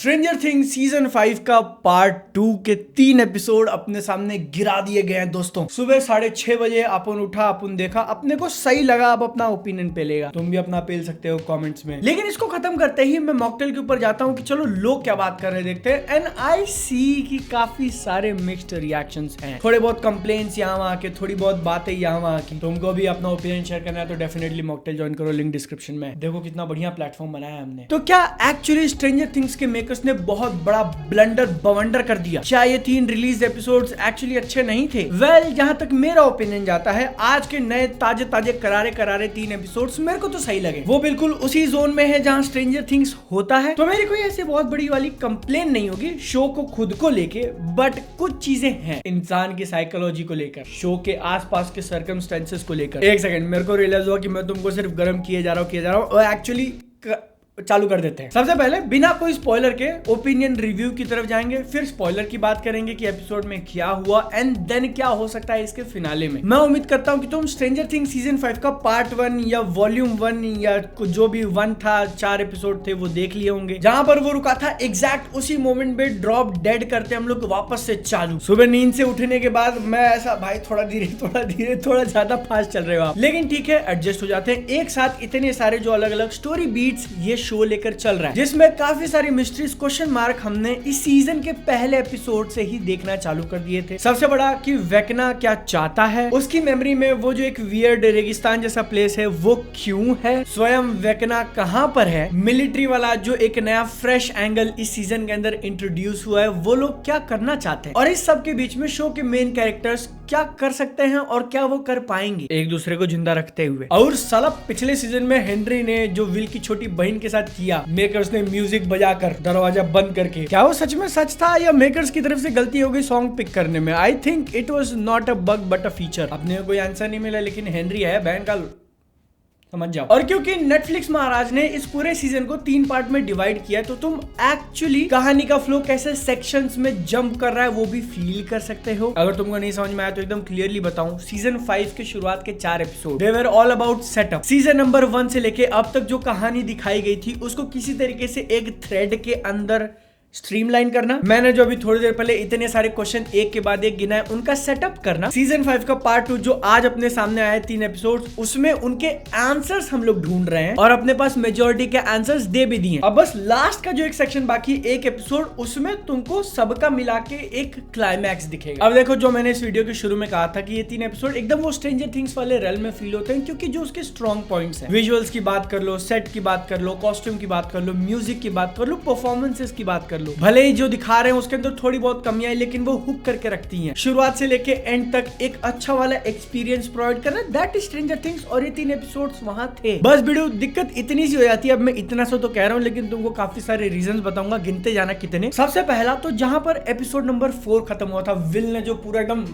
Stranger things season 5 का part 2 के 3 episode अपने सामने गिरा दिए गए हैं दोस्तों। सुबह 6:30 बजे अपन उठा, अपन देखा, अपने को सही लगा। अब अपना ओपिनियन पेलेगा, तुम भी अपना पेल सकते हो कमेंट्स में। लेकिन इसको खत्म करते ही मैं मॉकटेल के ऊपर जाता हूँ कि चलो लोग क्या बात कर रहे देखते हैं। एंड आई सी की काफी सारे मिक्स्ड रिएक्शंस हैं, थोड़े बहुत कंप्लेंट्स यहाँ वहाँ के, थोड़ी बहुत बातें यहाँ वहाँ की। तुमको भी अपना ओपिनियन शेयर करना है तो डेफिनेटली मॉकटेल ज्वाइन करो, लिंक डिस्क्रिप्शन में। देखो कितना बढ़िया प्लेटफॉर्म बनाया है हमने। तो क्या एक्चुअली स्ट्रेंजर थिंग्स के मेकर्स ने बहुत बड़ा ब्लंडर बवंडर कर दिया? क्या ये 3 रिलीज एपिसोड्स एक्चुअली अच्छे नहीं थे? वेल, जहां तक मेरा ओपिनियन जाता है, आज के नए ताजे ताजे करारे करारे 3 एपिसोड्स मेरे को तो सही लगे। वो बिल्कुल उसी जोन में है जहां स्ट्रेंजर थिंग्स होता है, तो मेरी कोई ऐसी बहुत बड़ी वाली कंप्लेन नहीं होगी शो को खुद को लेके। बट कुछ चीजें हैं इंसान की साइकोलॉजी को लेकर, शो के आसपास के सर्कमस्टेंसेस को लेकर। एक सेकंड, मेरे को रियलाइज हुआ कि मैं तुमको सिर्फ गर्म किए जा रहा हूँ और एक्चुअली चालू कर देते हैं। सबसे पहले बिना कोई स्पॉइलर के ओपिनियन रिव्यू की तरफ जाएंगे, फिर स्पॉइलर की बात करेंगे कि एपिसोड में क्या हुआ एंड देन क्या हो सकता है इसके फिनाले में। मैं उम्मीद करता हूं कि तुम स्ट्रेंजर थिंग्स सीजन 5 का पार्ट 1 या वॉल्यूम 1 या जो भी 1 था, 4 एपिसोड थे, वो देख लिए होंगे। जहां पर वो रुका था एग्जैक्ट उसी मोमेंट पे ड्रॉप डेड करते हम लोग वापस से चालू। सुबह नींद से उठने के बाद मैं ऐसा, भाई थोड़ा धीरे थोड़ा ज्यादा फास्ट चल रहे हो आप, लेकिन ठीक है, एडजस्ट हो जाते हैं। एक साथ इतने सारे जो अलग अलग स्टोरी बीट्स ये शो लेकर चल रहा है, जिसमें काफी सारी मिस्ट्रीज, क्वेश्चन मार्क हमने इस सीजन के पहले एपिसोड से ही देखना चालू कर दिए थे। सबसे बड़ा कि वेकना क्या चाहता है, उसकी मेमोरी में वो जो एक वियर्ड रेगिस्तान जैसा प्लेस है वो क्यों है, स्वयं वेकना कहां पर है, मिलिट्री वाला जो एक नया फ्रेश एंगल इस सीजन के अंदर इंट्रोड्यूस हुआ है वो लोग क्या करना चाहते हैं, और इस सब के बीच में शो के मेन कैरेक्टर्स क्या कर सकते हैं और क्या वो कर पाएंगे एक दूसरे को जिंदा रखते हुए। और साला पिछले सीजन में हेनरी ने जो विल की छोटी बहन के साथ किया, मेकर्स ने म्यूजिक बजाकर दरवाजा बंद करके, क्या वो सच में सच था या मेकर्स की तरफ से गलती हो गई सॉन्ग पिक करने में? I think it was not a bug but a feature. अपने को कोई आंसर नहीं मिला, लेकिन हेनरी है बहन का, समझ जाओ। और क्योंकि नेटफ्लिक्स महाराज ने इस पूरे सीजन को 3 पार्ट में डिवाइड किया है, तो तुम एक्चुअली कहानी का फ्लो कैसे सेक्शंस में जंप कर रहा है वो भी फील कर सकते हो। अगर तुमको नहीं समझ में आया तो एकदम क्लियरली बताऊं, सीजन 5 के शुरुआत के 4 episode they were all about setup. Season number 1 से लेके अब तक जो कहानी दिखाई गई थी उसको किसी तरीके से एक थ्रेड के अंदर स्ट्रीमलाइन करना। मैंने जो अभी थोड़ी देर पहले इतने सारे क्वेश्चन एक के बाद एक गिनाए, उनका सेटअप करना। सीजन 5 का पार्ट 2 जो आज अपने सामने आया 3 एपिसोड, उसमें उनके आंसर्स हम लोग ढूंढ रहे हैं और अपने पास मेजोरिटी के आंसर्स दे भी दिए। अब बस लास्ट का जो एक सेक्शन बाकी, एक एपिसोड, उसमें तुमको सबका मिला के एक क्लाइमैक्स दिखेगा। अब देखो, जो मैंने इस वीडियो के शुरू में कहा था कि ये 3 एपिसोड एकदम वो स्ट्रेंजर थिंग्स वाले रेल में फील होते हैं, क्योंकि जो उसके स्ट्रॉन्ग पॉइंट्स हैं, विजुअल्स की बात कर लो, सेट की बात कर लो, कॉस्ट्यूम की बात कर लो, म्यूजिक की बात कर लो, परफॉर्मेंसेस की बात कर लो, भले ही जो दिखा रहे हैं उसके अंदर थोड़ी बहुत कमियां हैं, लेकिन वो हुक करके रखती हैं। शुरुआत से लेके एंड तक एक अच्छा वाला एक्सपीरियंस प्रोवाइड करना, दैट इज स्ट्रेंजर थिंग्स। और ये 3 एपिसोड्स वहां थे। बस वीडियो दिक्कत इतनी सी हो जाती है, अब मैं इतना सा तो कह रहा हूं, लेकिन तुमको काफी सारे रीजंस बताऊंगा, गिनते जाना कितने। सबसे पहला तो जहां पर एपिसोड नंबर 4 खत्म हुआ था, विल ने जो पूरा एकदम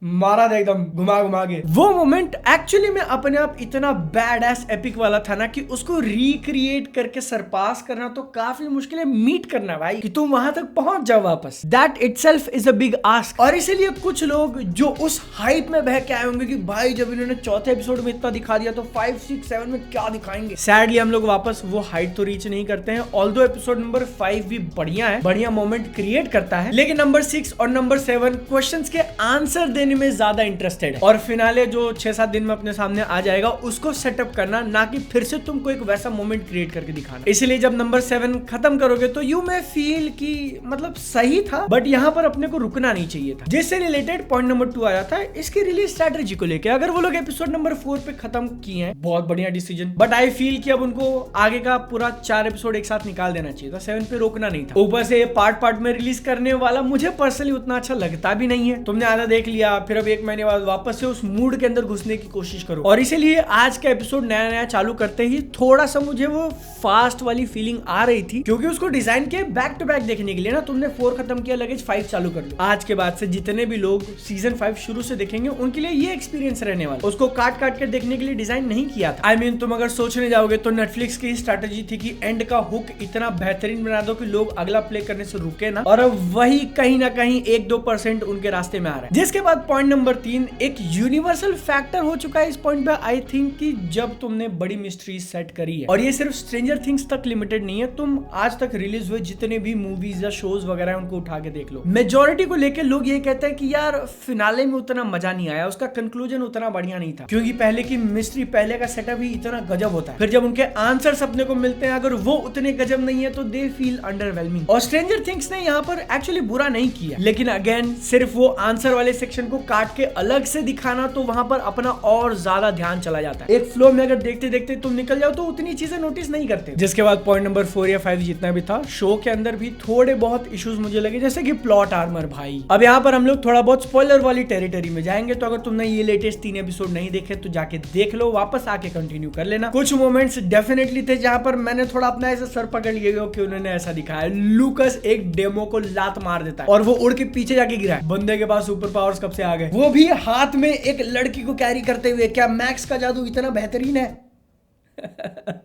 मारा था एकदम घुमा घुमा के, वो मोमेंट एक्चुअली में अपने आप इतना बैड एस एपिक वाला था ना कि उसको रिक्रिएट करके सरपास करना तो काफी मुश्किल है। मीट करना भाई कि तुम वहां तक पहुंच जाओ वापस, that itself is a big ask. और इसीलिए कुछ लोग जो उस हाइप में बह के आए होंगे कि भाई जब इन्होंने चौथे एपिसोड में इतना दिखा दिया तो 5, 6, 7 में क्या दिखाएंगे। सैडली हम लोग वापस वो हाइट तो रीच नहीं करते हैं, ऑल्दो एपिसोड नंबर 5 भी बढ़िया है, बढ़िया मोमेंट क्रिएट करता है, लेकिन नंबर 6 और नंबर 7 क्वेश्चंस के आंसर देने में ज्यादा इंटरेस्टेड है। और फिनाले जो 6-7 दिन में अपने सामने आ जाएगा उसको सेटअप करना, ना कि फिर से तुमको एक वैसा मोमेंट क्रिएट करके दिखाना। इसलिए जब नंबर 7 खत्म करोगे तो यू में फील कि मतलब सही था, बट यहाँ पर अपने को रुकना नहीं चाहिए था। जिससे रिलेटेड पॉइंट नंबर 2 आ जाता है इसकी रिलीज स्ट्रेटेजी को लेकर। अगर वो लोग एपिसोड नंबर 4 पे खत्म किए हैं, बहुत बढ़िया डिसीजन, बट आई फील कि अब उनको आगे का पूरा 4 एपिसोड एक साथ निकाल देना चाहिए था, 7 पे रोकना नहीं था। ऊपर से पार्ट में रिलीज करने वाला मुझे पर्सनली उतना अच्छा लगता भी नहीं है। तुमने आधा देख लिया, फिर अब 1 महीने बाद वापस से उस मूड के अंदर घुसने की कोशिश करो। और इसीलिए आज का एपिसोड नया नया चालू करते ही थोड़ा सा मुझे वो फास्ट वाली फीलिंग आ रही थी, क्योंकि उसको डिजाइन के बैक टू बैक देखने के लिए ना, तुमने 4 खत्म किया, लगेज 5 चालू कर लो। आज के बाद से जितने भी लोग सीजन 5 शुरू से देखेंगे उनके लिए ये एक्सपीरियंस रहने वाला। उसको काट काट कर देखने के लिए डिजाइन नहीं किया था। आई मीन तुम अगर सोचने जाओगे तो नेटफ्लिक्स की स्ट्रेटेजी थी कि एंड का हुक इतना बेहतरीन बना दो कि लोग अगला प्ले करने से रुके ना, और अब वही कहीं ना कहीं 1-2% उनके रास्ते में आ रहा है। जिसके बाद पॉइंट नंबर 3, एक यूनिवर्सल फैक्टर हो चुका है इस पॉइंट पे आई थिंक कि जब तुमने बड़ी मिस्ट्री सेट करी है, और ये सिर्फ स्ट्रेंजर थिंग्स तक लिमिटेड नहीं है, तुम आज तक रिलीज हुए जितने भी मूवीज या शोज वगैरह उनको उठा के देख लो, मेजोरिटी को लेकर लोग ये कहते हैं कि यार फिनाले में उतना मजा नहीं आया, उसका कंक्लूजन उतना बढ़िया नहीं था, क्योंकि पहले की मिस्ट्री, पहले का सेटअप ही इतना गजब होता है, फिर जब उनके आंसर्स अपने को मिलते हैं अगर वो उतने गजब नहीं है तो दे फील अंडरवेलमिंग। और स्ट्रेंजर थिंग्स ने यहाँ पर एक्चुअली बुरा नहीं किया, लेकिन अगेन सिर्फ वो आंसर वाले सेक्शन को काट के अलग से दिखाना, तो वहां पर अपना और ज्यादा ध्यान चला जाता है। एक फ्लो में अगर देखते देखते तुम निकल जाओ तो उतनी चीजें नोटिस नहीं करते। जिसके बाद पॉइंट नंबर 4 या 5 जितना भी था, शो के अंदर भी थोड़े बहुत इश्यूज मुझे लगे, जैसे कि प्लॉट आर्मर। भाई अब यहाँ पर हम लोग थोड़ा बहुत स्पॉइलर वाली टेरिटरी में जाएंगे, तो अगर तुमने ये लेटेस्ट 3 एपिसोड नहीं देखे तो जाके देख लो, वापस आके कंटिन्यू कर लेना। कुछ मोमेंट्स डेफिनेटली थे जहां पर मैंने थोड़ा अपना ऐसा सर पकड़ लिया कि उन्होंने ऐसा दिखाया, लूकस एक डेमो को लात मार देता है और वो उड़ के पीछे जाके गिरा है। बंदे के पास सुपर पावर्स कब से आ गए, वो भी हाथ में एक लड़की को कैरी करते हुए। क्या मैक्स का जादू इतना बेहतरीन है?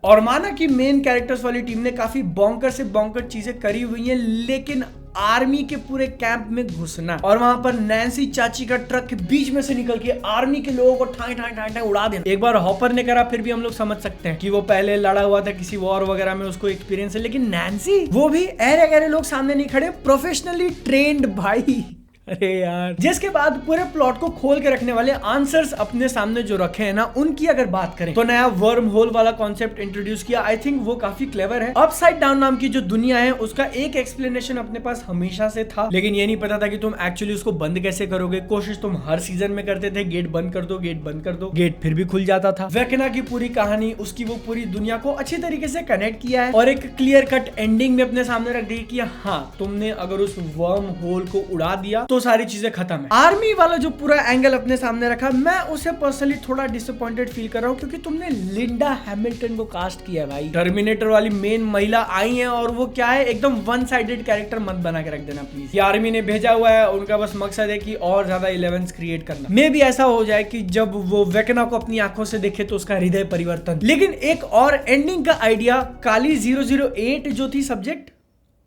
और माना कि मेन कैरेक्टर्स वाली टीम ने काफी बॉन्कर से बॉन्कर चीजें करी हुई हैं, लेकिन आर्मी के पूरे कैंप में घुसना और वहां पर नैन्सी चाची का ट्रक के बीच में से निकल के आर्मी के लोगों को ठाई ठाई ठाई ठाई उड़ा देना, एक बार हॉपर ने करा फिर भी हम लोग समझ सकते हैं कि वो पहले लड़ा हुआ था किसी वॉर वगैरह में, उसको एक्सपीरियंस है, लेकिन नैन्सी वो भी अरे गहरे लोग सामने नहीं खड़े, प्रोफेशनली ट्रेंड भाई। अरे यार, जिसके बाद पूरे प्लॉट को खोल के रखने वाले आंसर्स अपने सामने जो रखे हैं ना, उनकी अगर बात करें तो नया वर्म होल वाला कॉन्सेप्ट इंट्रोड्यूस किया। आई थिंक वो काफी क्लेवर है। अपसाइड डाउन नाम की जो दुनिया है उसका एक एक्सप्लेनेशन अपने पास हमेशा से था, लेकिन ये नहीं पता था कि तुम एक्चुअली उसको बंद कैसे करोगे। कोशिश तुम हर सीजन में करते थे, गेट बंद कर दो, गेट बंद कर दो, गेट फिर भी खुल जाता था। वेकना की पूरी कहानी, उसकी वो पूरी दुनिया को अच्छी तरीके से कनेक्ट किया है और एक क्लियर कट एंडिंग में अपने सामने रख दी कि हाँ, तुमने अगर उस वर्म होल को उड़ा दिया तो सारी चीजें खत्म है। आर्मी वाला जो पूरा एंगल अपने सामने रखा, मैं उसे पर्सनली थोड़ा डिसअपॉइंटेड फील कर रहा हूँ, क्योंकि तुमने लिंडा हैमिल्टन को कास्ट किया है भाई। टर्मिनेटर वाली मेन महिला आई है और वो क्या है, एकदम वन साइडेड कैरेक्टर मत बना के रख देना प्लीज। ये आर्मी ने भेजा हुआ है, उनका बस मकसद है कि और ज्यादा 11 क्रिएट करना। मे भी ऐसा हो जाए कि जब वो वेकना को अपनी आंखों से देखे तो उसका हृदय परिवर्तन। लेकिन एक और एंडिंग का आइडिया, काली 008 जो थी सब्जेक्ट,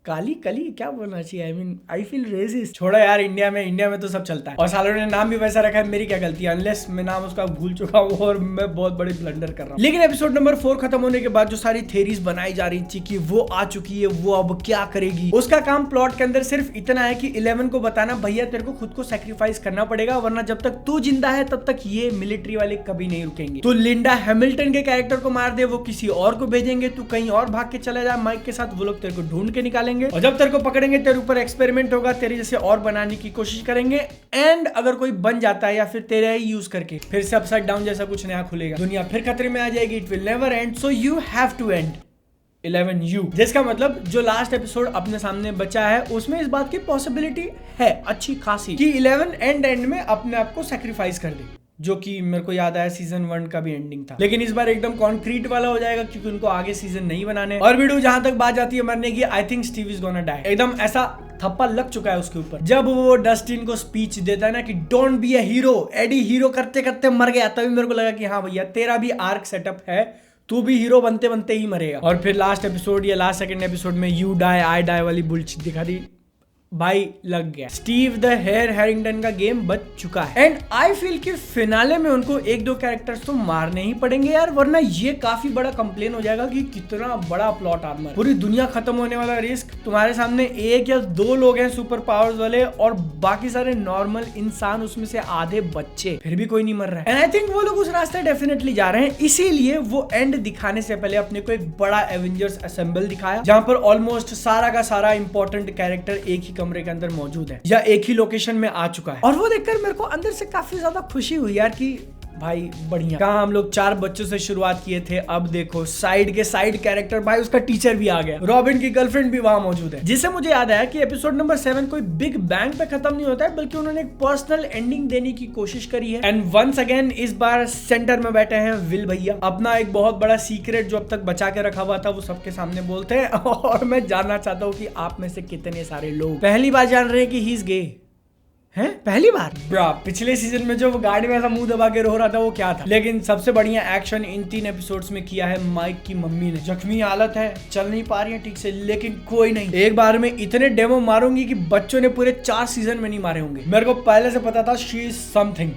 काली कली क्या बोलना चाहिए, आई फील रेसिस्ट। छोड़ो यार, इंडिया में तो सब चलता है और सालों ने नाम भी वैसा रखा है, मेरी क्या गलती है, अनलेस मैं नाम उसका भूल चुका हूँ और मैं बहुत बड़ी ब्लंडर कर रहा हूँ। लेकिन एपिसोड नंबर 4 खत्म होने के बाद जो सारी थेरीज बनाई जा रही थी कि वो आ चुकी है, वो अब क्या करेगी, उसका काम प्लॉट के अंदर सिर्फ इतना है कि 11 को बताना, भैया तेरे को खुद को सैक्रिफाइस करना पड़ेगा, वरना जब तक तू जिंदा है तब तक ये मिलिट्री वाले कभी नहीं रुकेंगे। तो लिंडा हैमिल्टन के कैरेक्टर को मार दे, वो किसी और को भेजेंगे, तू कहीं और भाग के चला जा माइक के साथ, वो लोग तेरे को ढूंढ के निकालेंगे और जब तेरे को पकड़ेंगे तेरे ऊपर एक्सपेरिमेंट होगा, तेरे जैसे और बनाने की कोशिश करेंगे, एंड अगर कोई बन जाता है या फिर तेरे ही यूज करके फिर से अपसाइड डाउन जैसा कुछ नया खुलेगा, दुनिया फिर खतरे में आ जाएगी। It will never end, so you have to end 11U। जिसका मतलब जो लास्ट एपिसोड अपने सामने बचा है उसमें इस बात की पॉसिबिलिटी है अच्छी खासी कि 11 एंड में अपने आप को सैक्रिफाइस कर दे, जो कि मेरे को याद आया सीजन 1 का भी एंडिंग था। लेकिन इस बार एकदम कॉन्क्रीट वाला हो जाएगा क्योंकि उनको आगे सीजन नहीं बनाने। और वीडियो जहां तक बात जाती है मरने की, I think Steve is gonna die. एकदम ऐसा थप्पा लग चुका है उसके ऊपर। जब वो डस्टिन को स्पीच देता है ना कि don't be a hero, Eddie hero करते करते मर गया, तभी मेरे को लगा कि हाँ भैया तेरा भी आर्क सेटअप है, तू भी हीरो बनते बनते ही मरेगा। और फिर लास्ट एपिसोड या लास्ट सेकंड एपिसोड में यू डाई आई डाई वाली बुलशिट दिखा दी, भाई लग गया। स्टीव द हेयर हैरिंगटन का गेम बच चुका है एंड आई फील कि फिनाले में उनको 1-2 कैरेक्टर्स तो मारने ही पड़ेंगे यार, वरना ये काफी बड़ा कंप्लेन हो जाएगा कि कितना बड़ा प्लॉट आर्मर, पूरी दुनिया खत्म होने वाला रिस्क, तुम्हारे सामने 1 या 2 लोग हैं सुपर पावर्स वाले और बाकी सारे नॉर्मल इंसान, उसमें से आधे बच्चे, फिर भी कोई नहीं मर रहा है। एंड आई थिंक वो लोग उस रास्ते डेफिनेटली जा रहे हैं, इसीलिए वो एंड दिखाने से पहले अपने को एक बड़ा एवेंजर्स असेंबल दिखाया, जहां पर ऑलमोस्ट सारा का सारा इंपॉर्टेंट कैरेक्टर एक ही कमरे के अंदर मौजूद है या एक ही लोकेशन में आ चुका है। और वो देखकर मेरे को अंदर से काफी ज्यादा खुशी हुई यार कि भाई बढ़िया, कहाँ हम लोग 4 बच्चों से शुरुआत किए थे, अब देखो साइड के साइड कैरेक्टर, भाई उसका टीचर भी आ गया, रॉबिन की गर्लफ्रेंड भी वहां मौजूद है। जिससे मुझे याद आया कि एपिसोड नंबर 7 कोई बिग बैंग पे खत्म नहीं होता है, बल्कि उन्होंने एक पर्सनल एंडिंग देने की कोशिश करी है। एंड वंस अगेन इस बार सेंटर में बैठे हैं विल भैया, अपना एक बहुत बड़ा सीक्रेट जो अब तक बचा के रखा हुआ था वो सबके सामने बोलते हैं। और मैं जानना चाहता हूँ कि आप में से कितने सारे लोग पहली बार जान रहे हैं कि ही इज गे। है पहली बार ब्रा। पिछले सीजन में जो वो गाड़ी में ऐसा मुंह दबा के रो रहा था वो क्या था। लेकिन सबसे बढ़िया एक्शन इन 3 एपिसोड्स में किया है माइक की मम्मी ने। जख्मी हालत है, चल नहीं पा रही है ठीक से, लेकिन कोई नहीं, एक बार में इतने डेमो मारूंगी कि बच्चों ने पूरे 4 सीजन में नहीं मारे होंगे। मेरे को पहले से पता था शी इज समथिंग।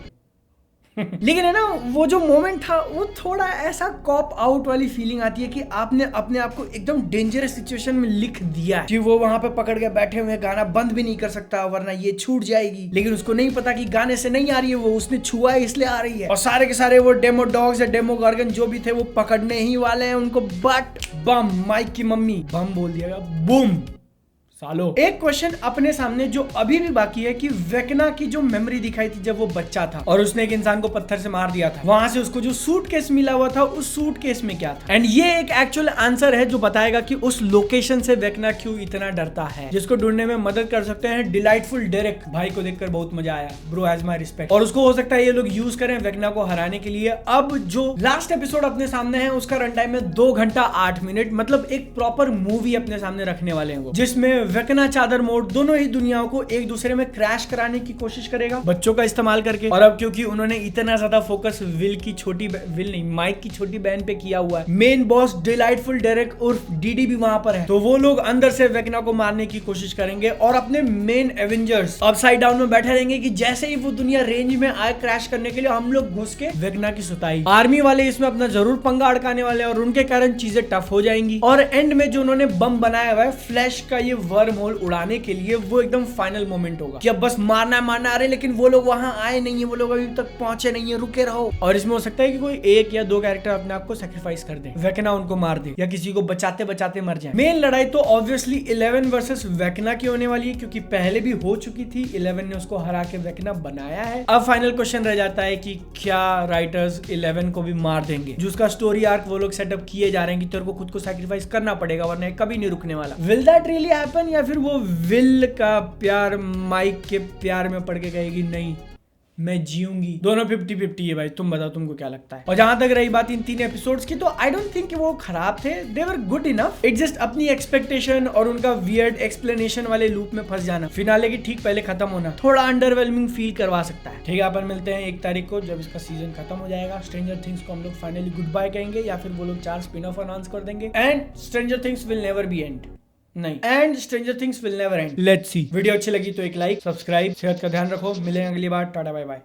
लेकिन है ना, वो जो मोमेंट था वो थोड़ा ऐसा कॉप आउट वाली फीलिंग आती है कि आपने अपने आप को एकदम डेंजरस सिचुएशन में लिख दिया है कि वो वहां पे पकड़ के बैठे हुए गाना बंद भी नहीं कर सकता वरना ये छूट जाएगी। लेकिन उसको नहीं पता कि गाने से नहीं आ रही है, वो उसने छुआ है इसलिए आ रही है। और सारे के सारे वो डेमो डॉग्स या डेमो गार्गन जो भी थे वो पकड़ने ही वाले हैं उनको। बट बम, माइक की मम्मी बम बोल दिया, बूम सालो। एक क्वेश्चन अपने सामने जो अभी भी बाकी है कि वेकना की जो मेमोरी दिखाई थी जब वो बच्चा था और उसने एक इंसान को पत्थर से मार दिया था, वहां से उसको जो सूटकेस मिला हुआ था उस सूटकेस में क्या था। एंड ये एक एक्चुअल आंसर है जो बताएगा कि उस लोकेशन से वेकना क्यों इतना डरता है, जिसको ढूंढने में मदद कर सकते हैं डिलाइटफुल डेरेक। भाई को देखकर बहुत मजा आया, ब्रो हैज माय रिस्पेक्ट। और उसको हो सकता है ये लोग यूज करें वेकना को हराने के लिए। अब जो लास्ट एपिसोड अपने सामने है उसका रन टाइम है 2 घंटा 8 मिनट, मतलब एक प्रॉपर मूवी अपने सामने रखने वाले हैं वो, जिसमें वेकना चादर मोड दोनों ही दुनियाओं को एक दूसरे में क्रैश कराने की कोशिश करेगा बच्चों का इस्तेमाल करके। और अब क्योंकि उन्होंने इतना ज्यादा फोकस माइक की छोटी बहन पे किया हुआ है, मेन बॉस डिलाइटफुल डेरेक उर्फ डीडी भी वहां पर है, तो वो लोग अंदर से वेकना को मारने की कोशिश करेंगे और अपने मेन एवेंजर्स अपसाइड डाउन में बैठे रहेंगे कि जैसे ही वो दुनिया रेंज में आए क्रैश करने के लिए हम लोग घुस के वेकना की सुताई। आर्मी वाले इसमें अपना जरूर पंगा अड़काने वाले और उनके कारण चीजें टफ हो जाएंगी। और एंड में जो उन्होंने बम बनाया हुआ है फ्लैश का ये वर्म होल उड़ाने के लिए, वो एकदम फाइनल मोमेंट होगा कि अब बस मारना आ रहे, लेकिन वो लोग वहां आए नहीं है, वो लोग अभी तक पहुंचे नहीं है, रुके रहो। और इसमें हो सकता है कि कोई 1 या 2 कैरेक्टर अपने आप को सैक्रिफाइस कर दे, वेकना उनको मार दे या किसी को बचाते बचाते मर जाए। मेन लड़ाई तो ऑब्वियसली 11 वर्सेस वेकना की होने वाली है, क्योंकि पहले भी हो चुकी थी, 11 ने उसको हरा के वेकना बनाया है। अब फाइनल क्वेश्चन रह जाता है कि क्या राइटर्स 11 को भी मार देंगे, जो उसका स्टोरी आर्क वो लोग सेटअप किए जा रहे हैं कि तेरे को खुद को सैक्रिफाइस करना पड़ेगा वरना कभी नहीं रुकने वाला। विल दैट रियली हैपन, या फिर वो विल का प्यार माइक के प्यार में पड़ के कहेगी नहीं मैं जीऊंगी। दोनों 50-50 है भाई, तुम बताओ तुमको क्या लगता है। और जहां तक रही बात इन 3 एपिसोड्स की, तो आई डोंट थिंक कि वो खराब थे, they were good enough. It just अपनी एक्सपेक्टेशन और उनका वियर्ड एक्सप्लेनेशन वाले लूप में फंस जाना, फिनाले की ठीक पहले खत्म होना थोड़ा अंडरवेलमिंग फील करवा सकता है। ठीक है, अपन मिलते हैं 1 तारीख को जब इसका सीजन खत्म हो जाएगा। स्ट्रेंजर थिंग्स को हम लोग फाइनली गुड बाय कहेंगे या फिर वो लोग 4 स्पिन ऑफ अनाउंस कर देंगे। And stranger things will never be end, नहीं, and stranger things will never end. Let's see. Video अच्छी लगी तो एक लाइक, सब्सक्राइब, सेहत का ध्यान रखो। मिलेंगे अगली बार, टाटा बाय बाय।